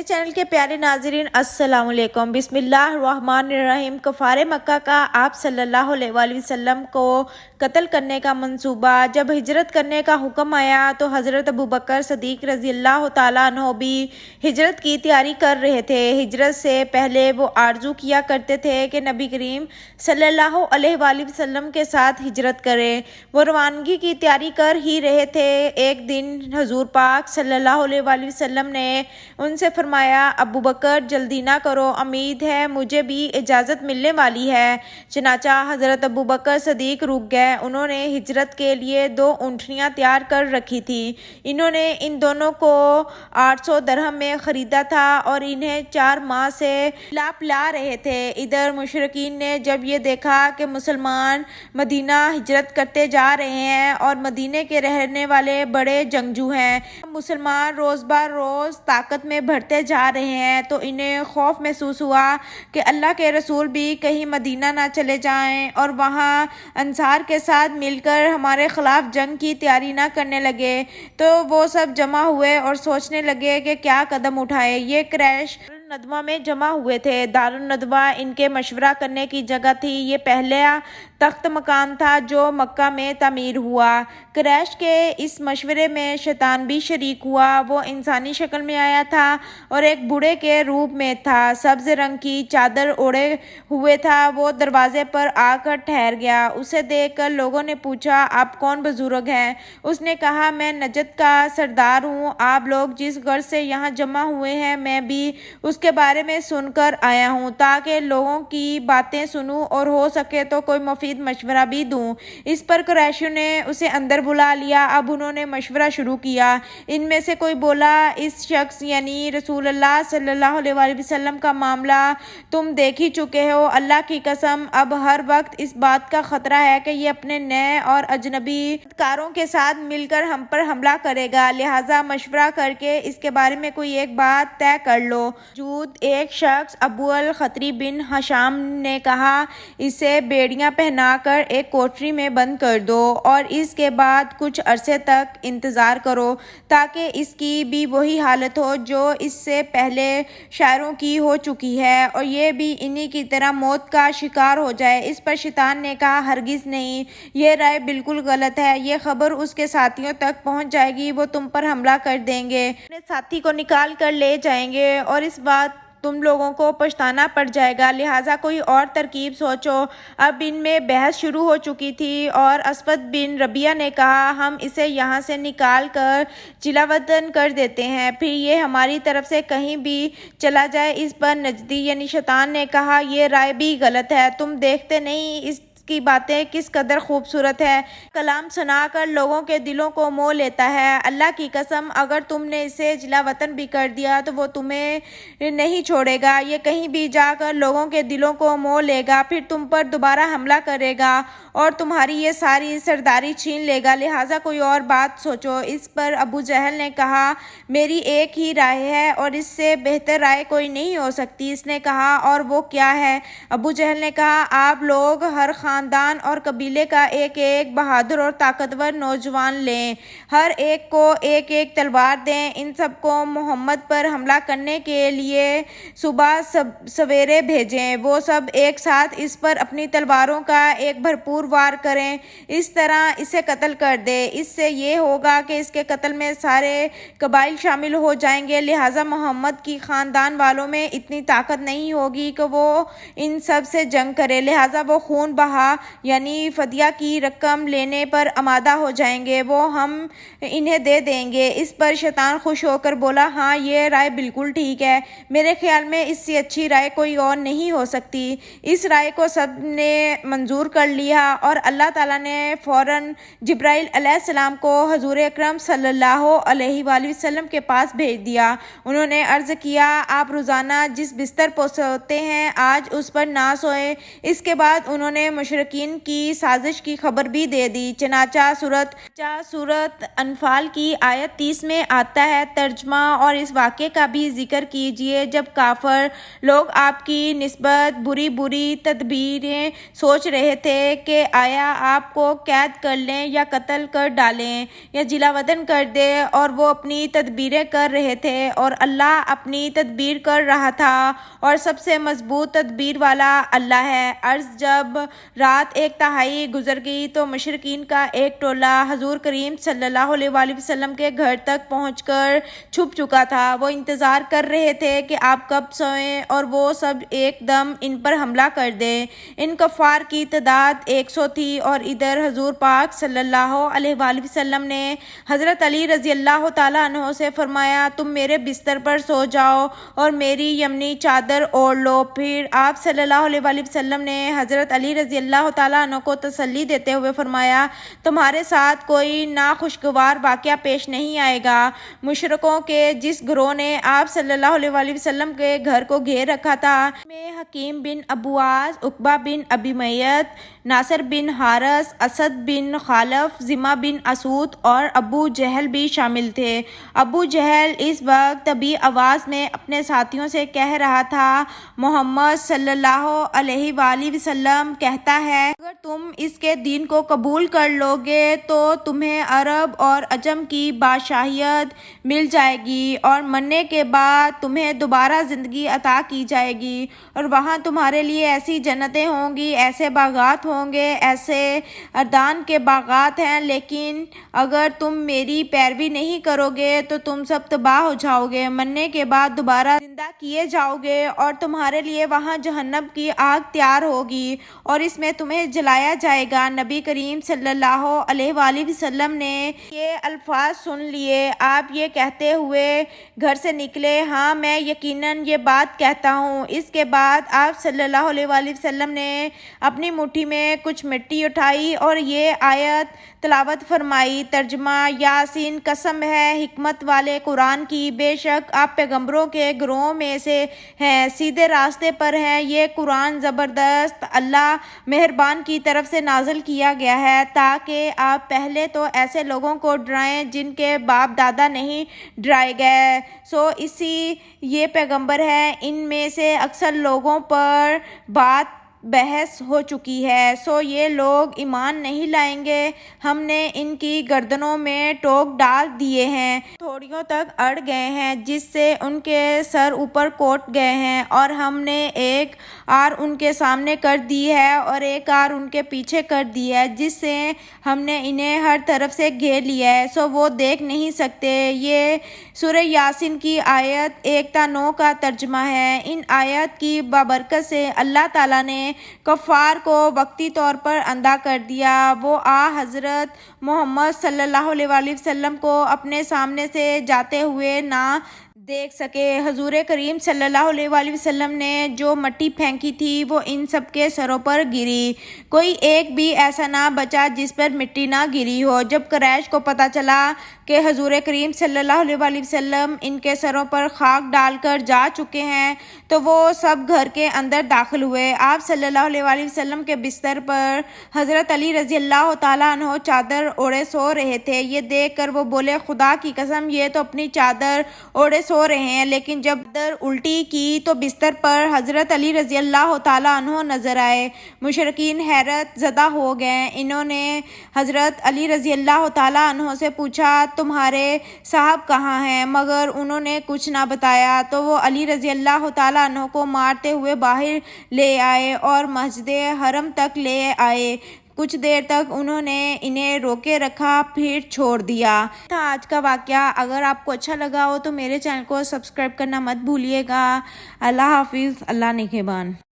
Channel کے پیارے ناظرین السلام علیکم۔ بسم اللہ الرحمن الرحیم۔ کفار مکہ کا آپ صلی اللہ علیہ وآلہ وسلم کو قتل کرنے کا منصوبہ۔ جب ہجرت کرنے کا حکم آیا تو حضرت ابوبکر صدیق رضی اللہ تعالیٰ عنہ بھی ہجرت کی تیاری کر رہے تھے۔ ہجرت سے پہلے وہ آرزو کیا کرتے تھے کہ نبی کریم صلی اللہ علیہ وآلہ وسلم کے ساتھ ہجرت کریں۔ وہ روانگی کی تیاری کر ہی رہے تھے۔ ایک دن حضور پاک صلی اللہ علیہ وآلہ وسلم نے ان سے فرمایا، ابوبکر جلدی نہ کرو، امید ہے مجھے بھی اجازت ملنے والی ہے۔ چنانچہ حضرت ابوبکر صدیق رک گئے۔ انہوں نے ہجرت کے لیے 2 اونٹنیاں تیار کر رکھی تھی۔ انہوں نے ان دونوں کو 800 درہم میں خریدا تھا اور انہیں 4 ماہ سے پلا رہے تھے۔ ادھر مشرکین نے جب یہ دیکھا کہ مسلمان مدینہ ہجرت کرتے جا رہے ہیں اور مدینے کے رہنے والے بڑے جنگجو ہیں، مسلمان روز بہ روز طاقت میں بڑھتے جا رہے ہیں، تو انہیں خوف محسوس ہوا کہ اللہ کے رسول بھی کہیں مدینہ نہ چلے جائیں اور وہاں انصار کے ساتھ مل کر ہمارے خلاف جنگ کی تیاری نہ کرنے لگے۔ تو وہ سب جمع ہوئے اور سوچنے لگے کہ کیا قدم اٹھائے۔ یہ قریش دارالندوہ میں جمع ہوئے تھے۔ دارالندوہ ان کے مشورہ کرنے کی جگہ تھی۔ یہ پہلا تخت مکان تھا جو مکہ میں تعمیر ہوا۔ قریش کے اس مشورے میں شیطان بھی شریک ہوا۔ وہ انسانی شکل میں آیا تھا اور ایک بوڑھے کے روپ میں تھا، سبز رنگ کی چادر اوڑھے ہوئے تھا۔ وہ دروازے پر آ کر ٹھہر گیا۔ اسے دیکھ کر لوگوں نے پوچھا، آپ کون بزرگ ہیں؟ اس نے کہا، میں نجد کا سردار ہوں۔ آپ لوگ جس غرض سے یہاں جمع ہوئے ہیں میں بھی اس کے بارے میں سن کر آیا ہوں، تاکہ لوگوں کی باتیں سنوں اور ہو سکے تو کوئی مفید مشورہ بھی دوں۔ اس پر قریشیوں نے اسے اندر بلا لیا۔ اب انہوں نے مشورہ شروع کیا۔ ان میں سے کوئی بولا، اس شخص یعنی رسول اللہ صلی اللہ علیہ وآلہ وسلم کا معاملہ تم دیکھ ہی چکے ہو۔ اللہ کی قسم اب ہر وقت اس بات کا خطرہ ہے کہ یہ اپنے نئے اور اجنبی کاروں کے ساتھ مل کر ہم پر حملہ کرے گا، لہٰذا مشورہ کر کے اس کے بارے میں کوئی ایک بات طے کر لو۔ ایک شخص ابو الخطری بن ہشام نے کہا، اسے بیڑیاں پہنا کر ایک کوٹری میں بند کر دو اور اس کے بعد کچھ عرصے تک انتظار کرو تاکہ اس کی بھی وہی حالت ہو جو اس سے پہلے شاعروں کی ہو چکی ہے اور یہ بھی انہی کی طرح موت کا شکار ہو جائے۔ اس پر شیطان نے کہا، ہرگز نہیں، یہ رائے بالکل غلط ہے۔ یہ خبر اس کے ساتھیوں تک پہنچ جائے گی، وہ تم پر حملہ کر دیں گے، اپنے ساتھی کو نکال کر لے جائیں گے اور اس بات تم لوگوں کو پچھتانا پڑ جائے گا، لہٰذا کوئی اور ترکیب سوچو۔ اب ان میں بحث شروع ہو چکی تھی اور اسود بن ربیعہ نے کہا، ہم اسے یہاں سے نکال کر چلا وطن کر دیتے ہیں، پھر یہ ہماری طرف سے کہیں بھی چلا جائے۔ اس پر نجدی یعنی شیطان نے کہا، یہ رائے بھی غلط ہے، تم دیکھتے نہیں اس کی باتیں کس قدر خوبصورت ہے، کلام سنا کر لوگوں کے دلوں کو مو لیتا ہے۔ اللہ کی قسم اگر تم نے اسے جلا وطن بھی کر دیا تو وہ تمہیں نہیں چھوڑے گا، یہ کہیں بھی جا کر لوگوں کے دلوں کو مو لے گا، پھر تم پر دوبارہ حملہ کرے گا اور تمہاری یہ ساری سرداری چھین لے گا، لہٰذا کوئی اور بات سوچو۔ اس پر ابو جہل نے کہا، میری ایک ہی رائے ہے اور اس سے بہتر رائے کوئی نہیں ہو سکتی۔ اس نے کہا، اور وہ کیا ہے؟ ابو جہل نے کہا، آپ لوگ ہر خاندان اور قبیلے کا ایک ایک بہادر اور طاقتور نوجوان لیں، ہر ایک کو ایک ایک تلوار دیں، ان سب کو محمد پر حملہ کرنے کے لیے صبح سویرے بھیجیں، وہ سب ایک ساتھ اس پر اپنی تلواروں کا ایک بھرپور وار کریں، اس طرح اسے قتل کر دیں۔ اس سے یہ ہوگا کہ اس کے قتل میں سارے قبائل شامل ہو جائیں گے، لہٰذا محمد کی خاندان والوں میں اتنی طاقت نہیں ہوگی کہ وہ ان سب سے جنگ کرے، لہٰذا وہ خون بہا یعنی فدیہ کی رقم لینے پر آمادہ ہو جائیں گے، وہ ہم انہیں دے دیں گے۔ اس پر شیطان خوش ہو کر بولا، ہاں یہ رائے بالکل ٹھیک ہے، میرے خیال میں اس سے اچھی رائے کوئی اور نہیں ہو سکتی۔ اس رائے کو سب نے منظور کر لیا اور اللہ تعالیٰ نے فوراً جبرائیل علیہ السلام کو حضور اکرم صلی اللہ علیہ وآلہ وسلم کے پاس بھیج دیا۔ انہوں نے عرض کیا، آپ روزانہ جس بستر پر سوتے ہیں آج اس پر نہ سوئیں۔ اس کے بعد انہوں نے مشرکین مشرکین کی سازش کی خبر بھی دے دی۔ چنانچہ سورۃ انفال کی آیت 30 میں آتا ہے، ترجمہ اور اس واقعے کا بھی ذکر کیجیے جب کافر لوگ آپ کی نسبت بری بری تدبیریں سوچ رہے تھے کہ آیا آپ کو قید کر لیں یا قتل کر ڈالیں یا جلاوطن کر دے، اور وہ اپنی تدبیریں کر رہے تھے اور اللہ اپنی تدبیر کر رہا تھا، اور سب سے مضبوط تدبیر والا اللہ ہے۔ جب رات 1/3 گزر گئی تو مشرکین کا ایک ٹولہ حضور کریم صلی اللہ علیہ وآلہ وسلم کے گھر تک پہنچ کر چھپ چکا تھا۔ وہ انتظار کر رہے تھے کہ آپ کب سوئیں اور وہ سب ایک دم ان پر حملہ کر دیں۔ ان کفار کی تعداد 100 تھی، اور ادھر حضور پاک صلی اللہ علیہ وآلہ وسلم نے حضرت علی رضی اللہ تعالیٰ عنہ سے فرمایا، تم میرے بستر پر سو جاؤ اور میری یمنی چادر اوڑھ لو۔ پھر آپ صلی اللہ علیہ وآلہ وسلم نے حضرت علی رضی اللہ تعالیٰ عنہ کو تسلی دیتے ہوئے فرمایا، تمہارے ساتھ کوئی ناخوشگوار واقعہ پیش نہیں آئے گا۔ مشرکوں کے جس گروہ نے آپ صلی اللہ علیہ وآلہ وسلم کے گھر کو گھیر رکھا تھا، میں حکیم بن ابو عاص، عقبہ بن ابی معیط، ناصر بن حارث، اسد بن خالف، زمہ بن اسود اور ابو جہل بھی شامل تھے۔ ابو جہل اس وقت طبی آواز میں اپنے ساتھیوں سے کہہ رہا تھا، محمد صلی اللہ علیہ وآلہ وسلم کہتا ہے، اگر تم اس کے دین کو قبول کر لو گے تو تمہیں عرب اور عجم کی بادشاہیت مل جائے گی، اور مرنے کے بعد تمہیں دوبارہ زندگی عطا کی جائے گی، اور وہاں تمہارے لیے ایسی جنتیں ہوں گی، ایسے باغات ہوں گے، ایسے اردان کے باغات ہیں، لیکن اگر تم میری پیروی نہیں کرو گے تو تم سب تباہ ہو جاؤ گے، مرنے کے بعد دوبارہ زندہ کیے جاؤ گے، اور تمہارے لیے وہاں جہنم کی آگ تیار ہوگی اور اس میں تمہیں جلایا جائے گا۔ نبی کریم صلی اللہ علیہ وآلہ وسلم نے یہ الفاظ سن لیے۔ آپ یہ کہتے ہوئے گھر سے نکلے، ہاں میں یقیناً یہ بات کہتا ہوں۔ اس کے بعد آپ صلی اللہ علیہ وآلہ وسلم نے اپنی مٹھی میں کچھ مٹی اٹھائی اور یہ آیت تلاوت فرمائی، ترجمہ: یاسین، قسم ہے حکمت والے قرآن کی، بے شک آپ پیغمبروں کے گروہ میں سے ہیں، سیدھے راستے پر ہیں۔ یہ قرآن زبردست اللہ مہربان کی طرف سے نازل کیا گیا ہے تاکہ آپ پہلے تو ایسے لوگوں کو ڈرائیں جن کے باپ دادا نہیں ڈرائے گئے، سو اسی یہ پیغمبر ہے۔ ان میں سے اکثر لوگوں پر بات بحث ہو چکی ہے، سو یہ لوگ ایمان نہیں لائیں گے۔ ہم نے ان کی گردنوں میں ٹوک ڈال دیے ہیں، تھوڑیوں تک اڑ گئے ہیں، جس سے ان کے سر اوپر کوٹ گئے ہیں، اور ہم نے ایک آر ان کے سامنے کر دی ہے اور ایک آر ان کے پیچھے کر دی ہے، جس سے ہم نے انہیں ہر طرف سے گھیر لیا ہے، سو وہ دیکھ نہیں سکتے۔ یہ سورہ یاسین کی آیت 1 تا 9 کا ترجمہ ہے۔ ان آیت کی بابرکت سے اللہ تعالیٰ نے کفار کو وقتی طور پر اندھا کر دیا، وہ حضرت محمد صلی اللہ علیہ وآلہ وسلم کو اپنے سامنے سے جاتے ہوئے نہ دیکھ سکے۔ حضور کریم صلی اللہ علیہ وآلہ وسلم نے جو مٹی پھینکی تھی وہ ان سب کے سروں پر گری، کوئی ایک بھی ایسا نہ بچا جس پر مٹی نہ گری ہو۔ جب قریش کو پتہ چلا کہ حضور کریم صلی اللہ علیہ وآلہ وسلم ان کے سروں پر خاک ڈال کر جا چکے ہیں تو وہ سب گھر کے اندر داخل ہوئے۔ آپ صلی اللہ علیہ وآلہ وسلم کے بستر پر حضرت علی رضی اللہ تعالیٰ عنہ چادر اوڑھے سو رہے تھے۔ یہ دیکھ کر وہ بولے، خدا کی قسم یہ تو اپنی چادر اوڑھے سو رہے ہیں، لیکن جب چادر الٹی کی تو بستر پر حضرت علی رضی اللہ تعالیٰ عنہ نظر آئے۔ مشرکین حیرت زدہ ہو گئے۔ انہوں نے حضرت علی رضی اللہ تعالیٰ عنہ سے پوچھا، تمہارے صاحب کہاں ہیں؟ مگر انہوں نے کچھ نہ بتایا، تو وہ علی رضی اللہ تعالیٰ عنہ کو مارتے ہوئے باہر لے آئے اور مسجد حرم تک لے آئے۔ کچھ دیر تک انہوں نے انہیں روکے رکھا، پھر چھوڑ دیا۔ تھا آج کا واقعہ۔ اگر آپ کو اچھا لگا ہو تو میرے چینل کو سبسکرائب کرنا مت بھولیے گا۔ اللہ حافظ، اللہ نگہبان۔